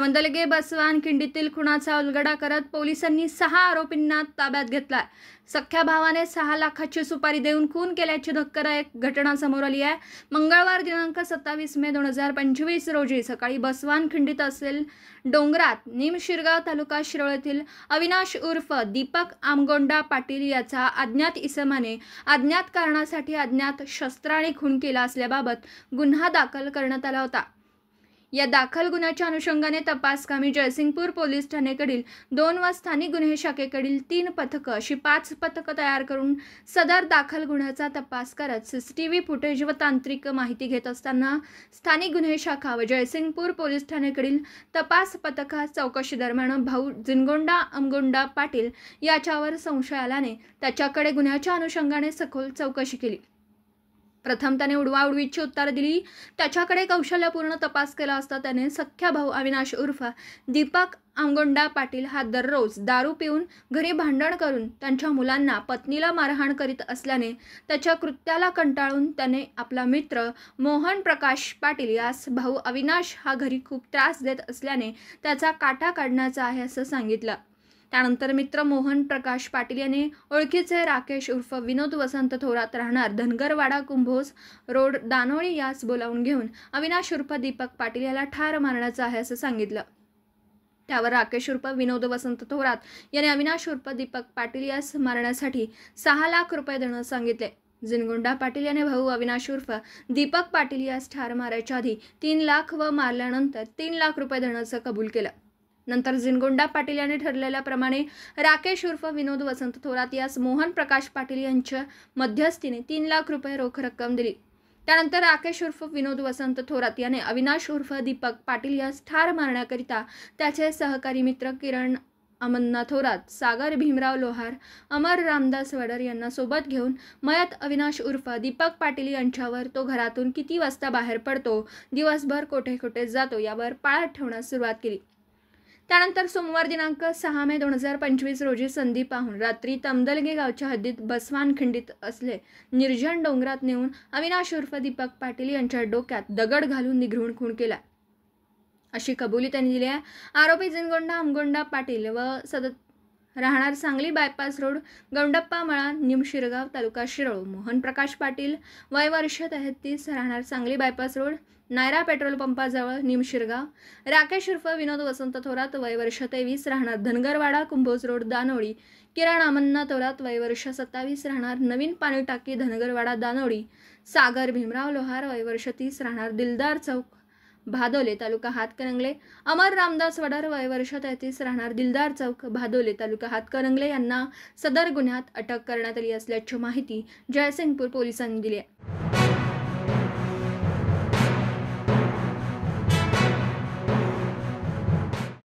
मंदलगे बसवान खिंडीतील खुनाचा उलगडा करत पोलिसांनी 6 आरोपींना ताब्यात घेतलाय। सख्या भावाने 6 लाखाची सुपारी देऊन खून केल्याची धक्कादायक घटना समोर आली आहे। मंगळवार दिनांक 27 मे 2025 रोजी सकाळी बसवान खिंडीत असेल डोंगरात निमशिरगाव तालुका शिरोळ येथील अविनाश उर्फ दीपक आमगोंडा पाटील याचा अज्ञात इसमाने अज्ञात कारणासाठी अज्ञात शस्त्राने खून केला असल्याबाबत गुन्हा दाखल करण्यात आला होता। या दाखल गुन्ह्याच्या अनुषंगाने तपासकामी जयसिंगपूर पोलीस ठाण्याकडील 2 व स्थानिक गुन्हे शाखेकडील 3 पथकं अशी 5 पथकं तयार करून सदर दाखल गुन्ह्याचा तपास करत सीसीटीव्ही फुटेज व तांत्रिक माहिती घेत असताना स्थानिक गुन्हे शाखा व जयसिंगपूर पोलीस ठाण्याकडील तपास पथकात चौकशी दरम्यान भाऊ जिनगोंडा अमगोंडा पाटील याच्यावर संशय आल्याने त्याच्याकडे गुन्ह्याच्या अनुषंगाने सखोल चौकशी केली। प्रथम त्याने उडवाउडवीची उत्तर दिली। त्याच्याकडे कौशल्यपूर्ण तपास केला असता त्याने सख्या भाऊ अविनाश उर्फ दीपक आमगोंडा पाटील हा दररोज दारू पिऊन घरी भांडण करून त्यांच्या मुलांना पत्नीला मारहाण करीत असल्याने त्याच्या कृत्याला कंटाळून त्याने आपला मित्र मोहन प्रकाश पाटील यास भाऊ अविनाश हा घरी खूप त्रास देत असल्याने त्याचा काटा काढण्याचा आहे असं सांगितलं। त्यानंतर मित्र मोहन प्रकाश पाटील याने ओळखीचे राकेश उर्फ विनोद वसंत थोरात राहणार धनगरवाडा कुंभोज रोड दानोळी यास बोलावून घेऊन अविनाश उर्फ दीपक पाटील याला ठार मारण्याचं आहे असं सांगितलं। त्यावर राकेश उर्फ विनोद वसंत थोरात याने अविनाश उर्फ दीपक पाटील यास मारण्यासाठी 6 लाख रुपये देणं सांगितले। जिनगोंडा पाटील याने भाऊ अविनाश उर्फ दीपक पाटील यास ठार मारायच्या आधी 3 लाख व मारल्यानंतर 3 लाख रुपये देण्याचं कबूल केलं। नंतर जिनगोंडा पाटील याने ठरलेल्याप्रमाणे राकेश उर्फ विनोद वसंत थोरात यास मोहन प्रकाश पाटील यांच्या मध्यस्थीने 3 लाख रुपये रोख रक्कम दिली। त्यानंतर राकेश उर्फ विनोद वसंत थोरात याने अविनाश उर्फ दीपक पाटील यास ठार मारण्याकरिता त्याचे सहकारी मित्र किरण अमन्ना थोरात, सागर भीमराव लोहार, अमर रामदास वडर यांना सोबत घेऊन मयत अविनाश उर्फ दीपक पाटील यांच्यावर तो घरातून किती वाजता बाहेर पडतो, दिवसभर कोठे कोठे जातो यावर पाळत ठेवण्यास सुरुवात केली। त्यानंतर सोमवार दिनांक 6 मे 2025 रोजी संधी पाहून रात्री तमदलगे गावच्या हद्दीत बसवान खिंडीत असले निर्जन डोंगरात नेऊन अविनाश उर्फ दीपक पाटील यांच्या डोक्यात दगड घालून निघळून खून केला अशी कबुली त्यांनी दिली आहे। आरोपी जिनगोंडा अमगोंडा पाटील व राहणार सांगली बायपास रोड गौंडप्पा मळा निमशिरगाव तालुका शिरोळ, मोहन प्रकाश पाटील वय वर्ष 33 राहणार Sangli bypass road Nayara petrol पंपाजवळ निमशिरगाव, राकेश उर्फ विनोद वसंत थोरात वय वर्ष 23 राहणार धनगरवाडा कुंभोज रोड दानोळी, किरण अमन्ना थोरात वय वर्ष 27 राहणार नवीन पाणी टाकी धनगरवाडा दानोळी, सागर भीमराव लोहार वय वर्ष 30 राहणार दिलदार चौक भादोले तालुका हातकणंगले, अमर रामदास वडर वय वर्ष 33 राहणार दिलदार चौक भादोले तालुका हातकणंगले यांना सदर गुन्ह्यात अटक करण्यात आली असल्याची माहिती जयसिंगपूर पोलिसांनी दिली आहे।